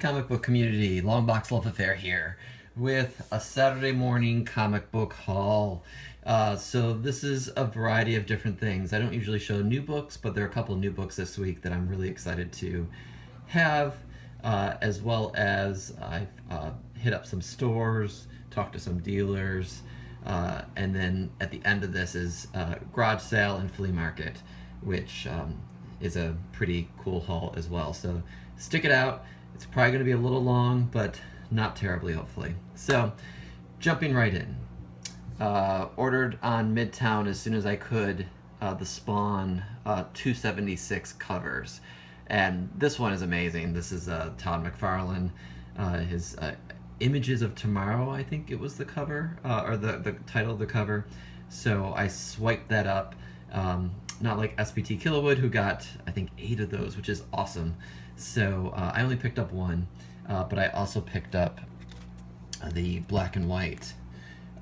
comic book community, Long Box Love Affair here with a Saturday morning comic book haul. So this is a variety of different things. I don't usually show new books, but there are a couple new books this week that I'm really excited to have, as well as I've hit up some stores, talked to some dealers, and then at the end of this is garage sale and flea market, which is a pretty cool haul as well. So stick it out. It's probably going to be a little long, but not terribly, hopefully. So jumping right in. Ordered on Midtown as soon as I could the Spawn 276 covers. And this one is amazing. This is Todd McFarlane. His Images of Tomorrow, I think it was the cover, or the title of the cover. So I swiped that up. Not like SPT Kilowood, who got, I think, 8 of those, which is awesome. So I only picked up one, but I also picked up the black and white.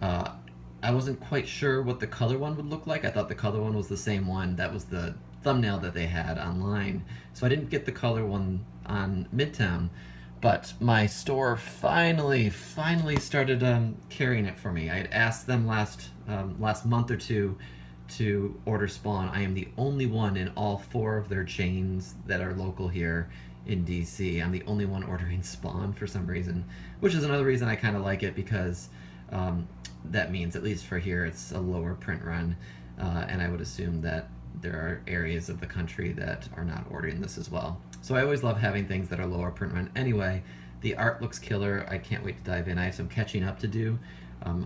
I wasn't quite sure what the color one would look like. I thought the color one was the same one. That was the thumbnail that they had online. So I didn't get the color one on Midtown, but my store finally started carrying it for me. I had asked them last month or two to order Spawn. I am the only one in all 4 of their chains that are local here in DC. I'm the only one ordering Spawn for some reason, which is another reason I kind of like it, because that means, at least for here, it's a lower print run, and I would assume that there are areas of the country that are not ordering this as well. So I always love having things that are lower print run. Anyway, the art looks killer. I can't wait to dive in. I have some catching up to do.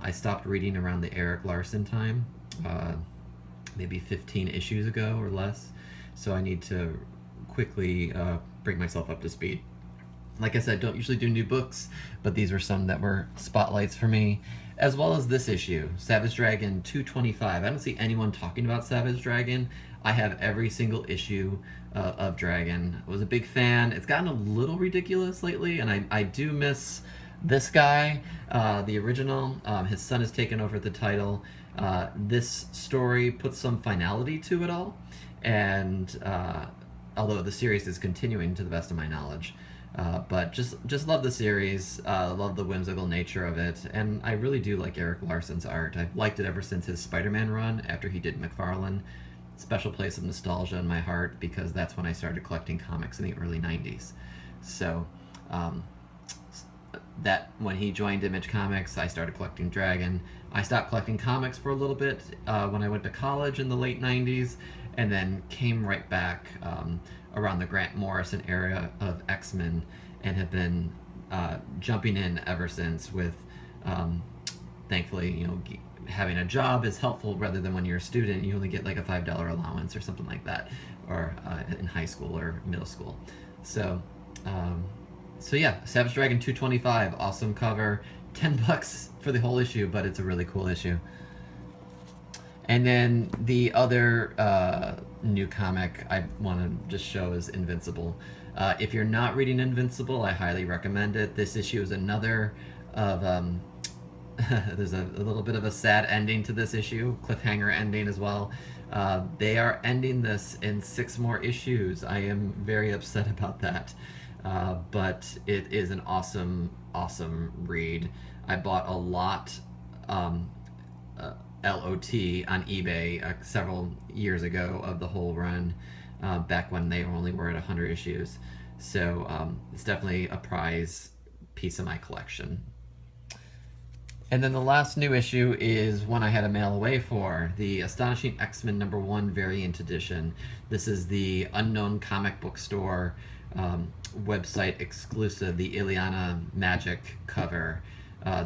I stopped reading around the Eric Larson time, maybe 15 issues ago or less, so I need to quickly bring myself up to speed. Like I said, don't usually do new books, but these were some that were spotlights for me, as well as this issue, Savage Dragon 225. I don't see anyone talking about Savage Dragon. I have every single issue of Dragon. I was a big fan. It's gotten a little ridiculous lately, and I do miss this guy, the original. His son has taken over the title. This story puts some finality to it all, and although the series is continuing to the best of my knowledge. But just love the series, love the whimsical nature of it, and I really do like Eric Larson's art. I've liked it ever since his Spider-Man run after he did McFarlane. Special place of nostalgia in my heart, because that's when I started collecting comics in the early 90s. So that when he joined Image Comics, I started collecting Dragon. I stopped collecting comics for a little bit when I went to college in the late 90s, and then came right back around the Grant Morrison era of X-Men, and have been jumping in ever since with, thankfully, you know, having a job is helpful, rather than when you're a student, you only get like a $5 allowance or something like that, or in high school or middle school. So, so yeah, Savage Dragon 225, awesome cover, $10 for the whole issue, but it's a really cool issue. And then the other new comic I want to just show is Invincible. If you're not reading Invincible, I highly recommend it. This issue is another of, there's a little bit of a sad ending to this issue, cliffhanger ending as well. They are ending this in 6 more issues. I am very upset about that. But it is an awesome read. I bought a lot LOT on eBay several years ago of the whole run, back when they only were at 100 issues. So it's definitely a prize piece of my collection. And then the last new issue is one I had to mail away for, the Astonishing X-Men #1 Variant Edition. This is the Unknown Comic Book Store website exclusive, the Ileana Magic cover,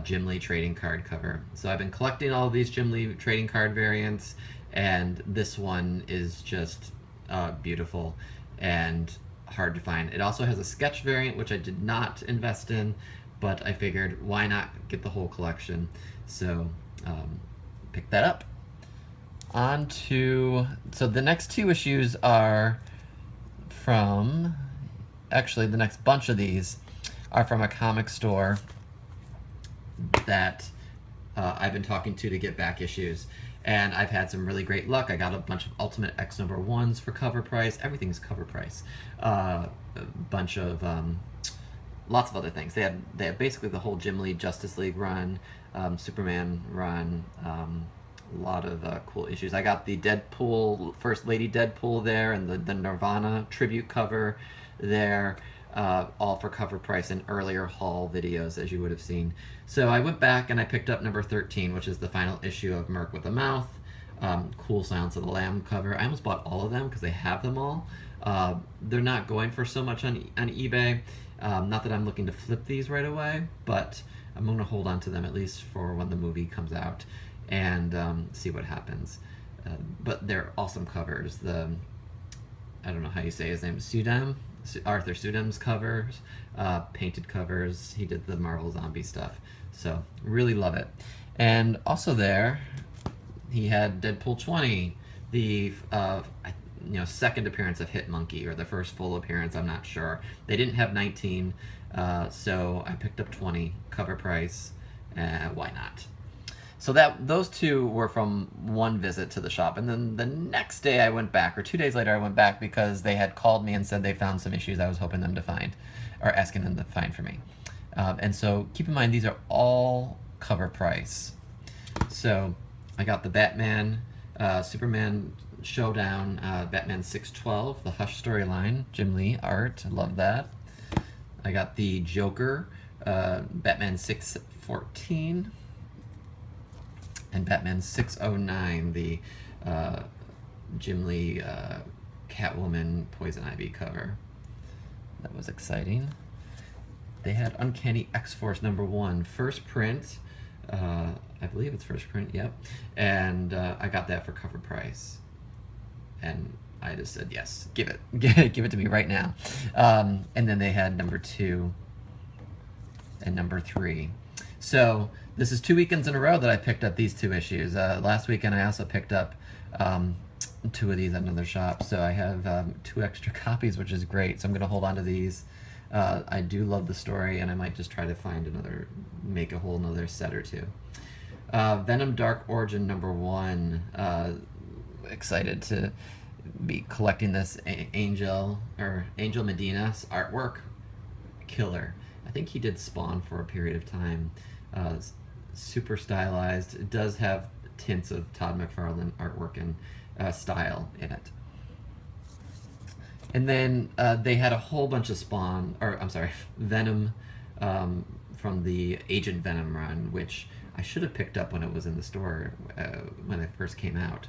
Jim Lee trading card cover. So I've been collecting all of these Jim Lee trading card variants, and this one is just beautiful and hard to find. It also has a sketch variant, which I did not invest in, but I figured, why not get the whole collection? So pick that up. So the next 2 issues are from, actually the next bunch of these are from a comic store that I've been talking to get back issues, and I've had some really great luck. I got a bunch of Ultimate X #1s for cover price. Everything's cover price. A bunch of lots of other things. They had basically the whole Jim Lee Justice League run, Superman run, a lot of cool issues. I got the Deadpool, First Lady Deadpool there, and the Nirvana tribute cover there, all for cover price in earlier haul videos, as you would have seen. So I went back and I picked up number 13, which is the final issue of Merc with a Mouth. Cool Silence of the Lamb cover. I almost bought all of them because they have them all. They're not going for so much on eBay. Not that I'm looking to flip these right away, but I'm going to hold on to them at least for when the movie comes out and see what happens. But they're awesome covers. I don't know how you say his name, Arthur Sudam's covers, painted covers. He did the Marvel Zombie stuff. So really love it. And also there, he had Deadpool 20, the second appearance of Hit Monkey, or the first full appearance, I'm not sure. They didn't have 19, so I picked up 20, cover price. Why not? So those two were from one visit to the shop, and then the next day I went back, or 2 days later I went back because they had called me and said they found some issues I was hoping them to find, or asking them to find for me. And so keep in mind these are all cover price. So I got the Batman, Superman Showdown, Batman 612, the Hush storyline, Jim Lee art, I love that. I got the Joker, Batman 614, and Batman 609, the Jim Lee Catwoman Poison Ivy cover. That was exciting. They had Uncanny X-Force #1, first print. I believe it's first print, yep. And I got that for cover price. And I just said, yes, give it to me right now. And then they had #2 and #3. So this is 2 weekends in a row that I picked up these two issues. Last weekend I also picked up 2 of these at another shop. So I have 2 extra copies, which is great. So I'm going to hold on to these. I do love the story, and I might just try to find make a whole another set or two. Venom Dark Origin #1. Excited to be collecting this Angel Medina's artwork. Killer. I think he did Spawn for a period of time. Super stylized. It does have tints of Todd McFarlane artwork and style in it. And then they had a whole bunch of Venom from the Agent Venom run, which I should have picked up when it was in the store when it first came out.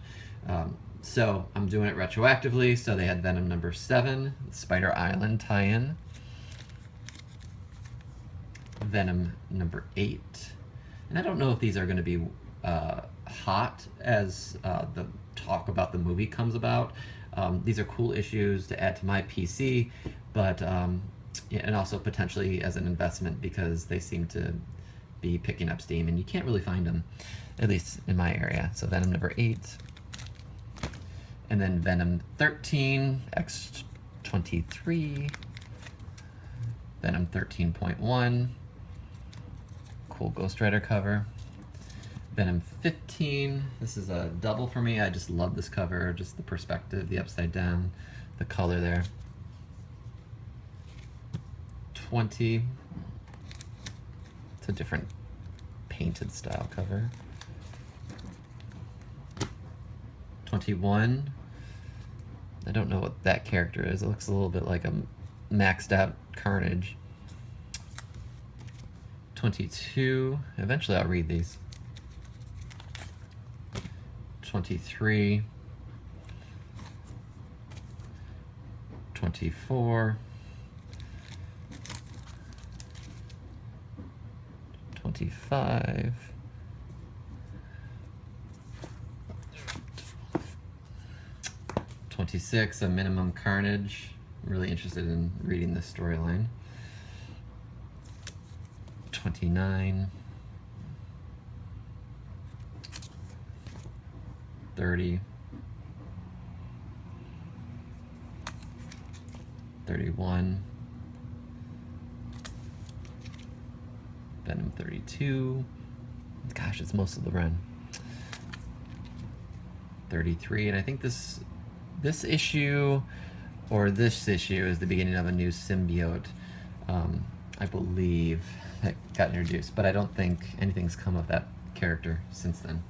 So I'm doing it retroactively. So they had Venom #7, Spider Island tie-in. Venom #8. And I don't know if these are going to be hot as the talk about the movie comes about. These are cool issues to add to my PC, but and also potentially as an investment because they seem to be picking up steam, and you can't really find them, at least in my area. So Venom #8, and then Venom 13, X-23, Venom 13.1, cool Ghost Rider cover. Venom 15, this is a double for me. I just love this cover, just the perspective, the upside down, the color there. 20, it's a different painted style cover. 21, I don't know what that character is. It looks a little bit like a maxed out Carnage. 22, eventually I'll read these. 23, 24, 25, 26, a minimum Carnage. I'm really interested in reading this storyline. 29, 30, 31, Venom 32, gosh, it's most of the run. 33, and I think this issue, or this issue, is the beginning of a new symbiote. I believe, that got introduced, but I don't think anything's come of that character since then.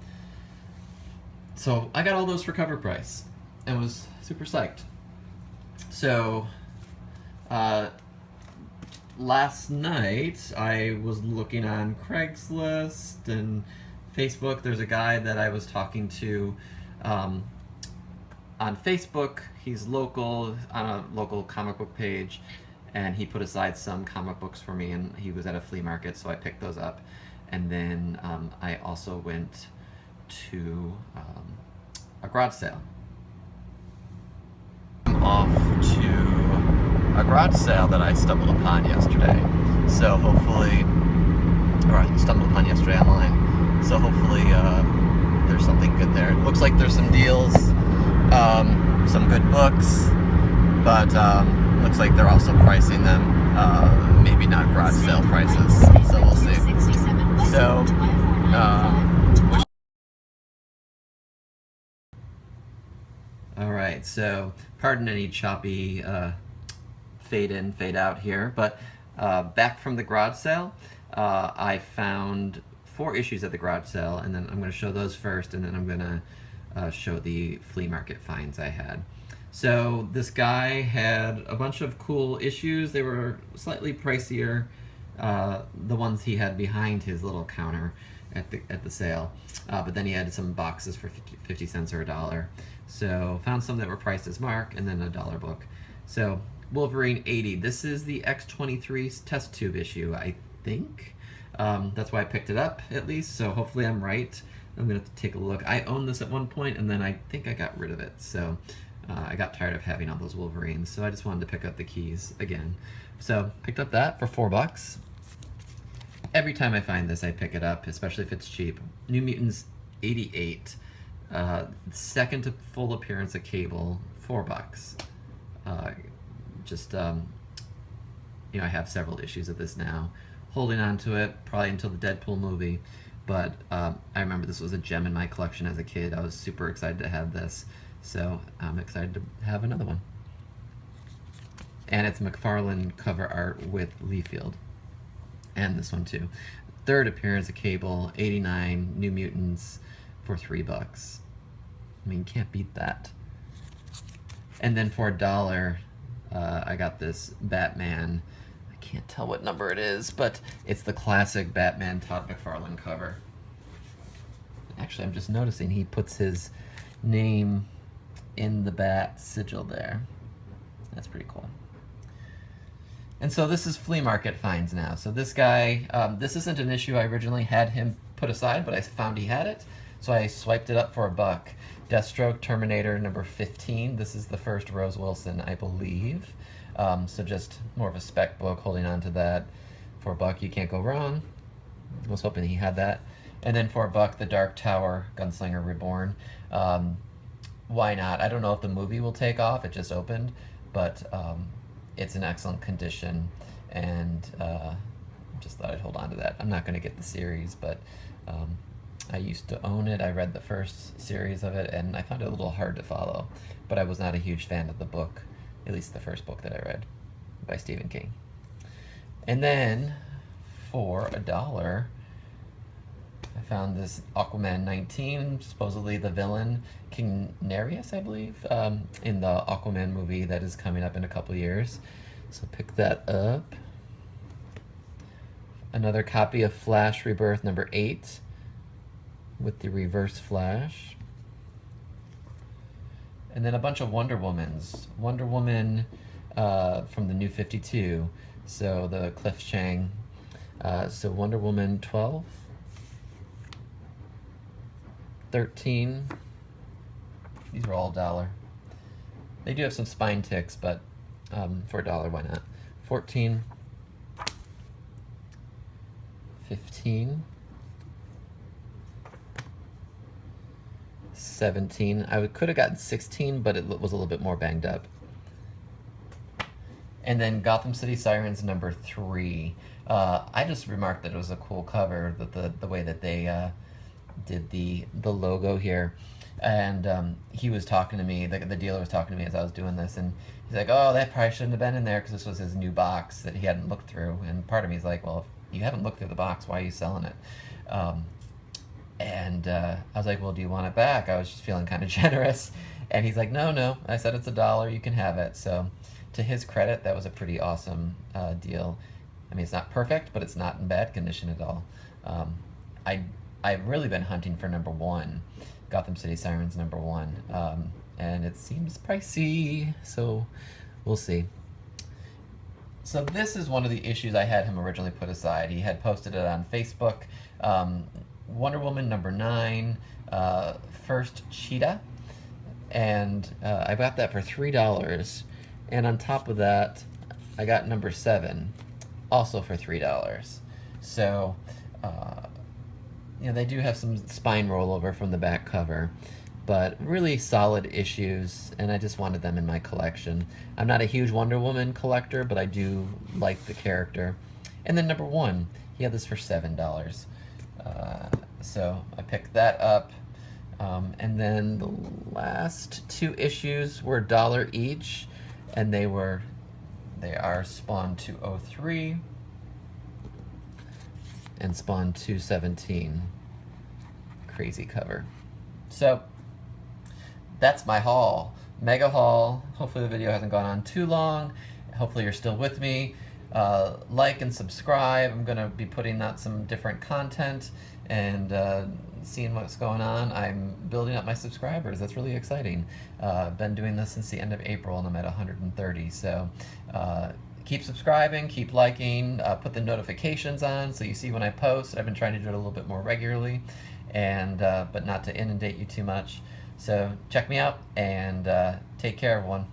So I got all those for cover price and was super psyched. So last night I was looking on Craigslist and Facebook. There's a guy that I was talking to on Facebook. He's local, on a local comic book page, and he put aside some comic books for me, and he was at a flea market, so I picked those up. And then I also went to a garage sale. I'm off to a garage sale that I stumbled upon yesterday. So hopefully, or I stumbled upon yesterday online. So hopefully there's something good there. It looks like there's some deals, some good books, but looks like they're also pricing them, maybe not garage sale prices. So we'll see. So, all right, so pardon any choppy fade in, fade out here, but back from the garage sale, I found 4 issues at the garage sale, and then I'm going to show those first, and then I'm going to show the flea market finds I had. So this guy had a bunch of cool issues. They were slightly pricier, the ones he had behind his little counter at the sale, but then he had some boxes for 50 cents or $1. So found some that were priced as mark, and then a $1 book. So Wolverine 80. This is the X-23 test tube issue, I think. That's why I picked it up, at least. So hopefully I'm right. I'm gonna have to take a look. I owned this at one point, and then I think I got rid of it. So I got tired of having all those Wolverines, so I just wanted to pick up the keys again. So picked up that for $4. Every time I find this, I pick it up, especially if it's cheap. New Mutants 88. Second to full appearance of Cable, $4. You know, I have several issues of this now. Holding on to it, probably until the Deadpool movie. But I remember this was a gem in my collection as a kid. I was super excited to have this. So I'm excited to have another one. And it's McFarlane cover art with Liefeld. And this one too. Third appearance of Cable, 89, New Mutants for $3. I mean, can't beat that. And then for $1, I got this Batman. I can't tell what number it is, but it's the classic Batman Todd McFarlane cover. Actually, I'm just noticing he puts his name in the bat sigil there. That's pretty cool. And so this is flea market finds now. So this guy, this isn't an issue I originally had him put aside, but I found he had it, so I swiped it up for $1. Deathstroke Terminator number 15. This is the first Rose Wilson, I believe. So just more of a spec book, holding on to that. For $1, you can't go wrong. I was hoping he had that. And then for $1, The Dark Tower, Gunslinger Reborn. Why not? I don't know if the movie will take off. It just opened, but it's in excellent condition, and just thought I'd hold on to that. I'm not going to get the series, but I used to own it. I read the first series of it, and I found it a little hard to follow, but I was not a huge fan of the book, at least the first book that I read by Stephen King. And then for $1, I found this Aquaman 19, supposedly the villain, King Nereus, I believe, in the Aquaman movie that is coming up in a couple years. So pick that up. Another copy of Flash Rebirth number 8 with the Reverse Flash. And then a bunch of Wonder Womans. Wonder Woman from the New 52, so the Cliff Chang. So Wonder Woman 12. 13. These are all $1. They do have some spine ticks, but for $1, why not? 14. 15. 17. I could have gotten 16, but it was a little bit more banged up. And then Gotham City Sirens number 3. I just remarked that it was a cool cover, that the way that they did the logo here. And he was talking to me, the dealer was talking to me as I was doing this, and he's like, oh, that probably shouldn't have been in there because this was his new box that he hadn't looked through. And part of me is like, well, if you haven't looked through the box, why are you selling it? And I was like, well, do you want it back? I was just feeling kind of generous. And he's like, no, no. I said, it's $1. You can have it. So to his credit, that was a pretty awesome deal. I mean, it's not perfect, but it's not in bad condition at all. I've really been hunting for number 1, Gotham City Sirens number 1. And it seems pricey, so we'll see. So this is one of the issues I had him originally put aside. He had posted it on Facebook. Wonder Woman number 9, First Cheetah, and I got that for $3. And on top of that, I got number 7, also for $3. So, they do have some spine rollover from the back cover, but really solid issues, and I just wanted them in my collection. I'm not a huge Wonder Woman collector, but I do like the character. And then number 1, he had this for $7. So I picked that up. And then the last 2 issues were $1 each, and they are Spawn 203 and Spawn 217. Crazy cover. So that's my haul. Mega haul. Hopefully the video hasn't gone on too long. Hopefully you're still with me. Like and subscribe. I'm going to be putting out some different content and seeing what's going on. I'm building up my subscribers. That's really exciting. I've been doing this since the end of April, and I'm at 130. So keep subscribing, keep liking, put the notifications on so you see when I post. I've been trying to do it a little bit more regularly, and but not to inundate you too much. So check me out, and take care, everyone.